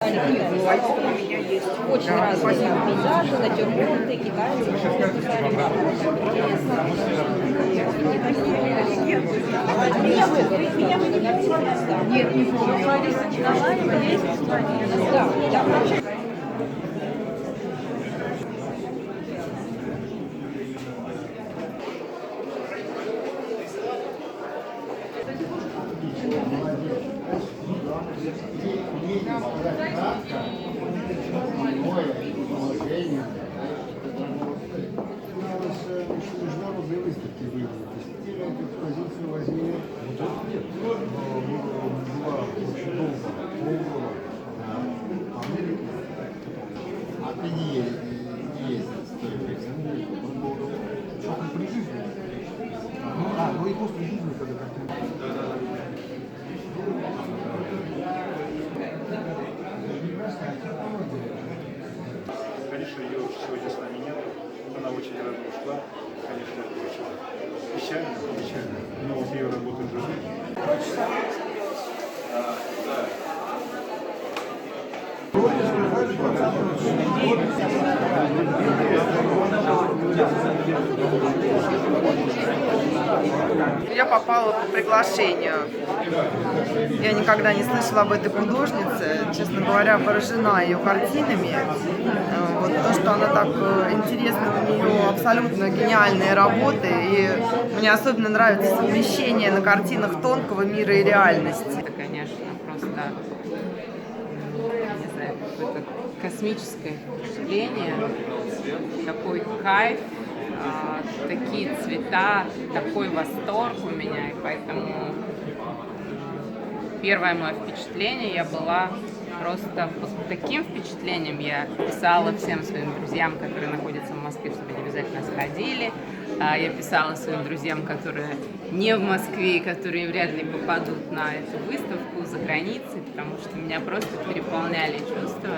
Очень разные пейзажи, натюрморты, китайцы. Нет, не помню. Да, да. Международные выставки были. Постепенно эту экспозицию возили. Вот это нет. Но была очень долго, полгода. А Америка, а ты не ездил с той жизнью. Что-то при жизни. Ну и после жизни, когда как-то... Конечно, ее сегодня с нами нет. Она очень рано ушла. Конечно, это очень печально, но вот ее работа живет. Я попала по приглашению. Я никогда не слышала об этой художнице. Честно говоря, поражена ее картинами. Вот то, что она так интересна, у нее абсолютно гениальные работы. И мне особенно нравится совмещение на картинах тонкого мира и реальности. Это, конечно, просто, не знаю, какое-то космическое впечатление, такой кайф, такие цвета, такой восторг у меня, и поэтому первое мое впечатление, я была просто под таким впечатлением. Я писала всем своим друзьям, которые находятся в Москве, чтобы они обязательно сходили. Я писала своим друзьям, которые не в Москве и которые вряд ли попадут на эту выставку за границей, потому что меня просто переполняли чувства.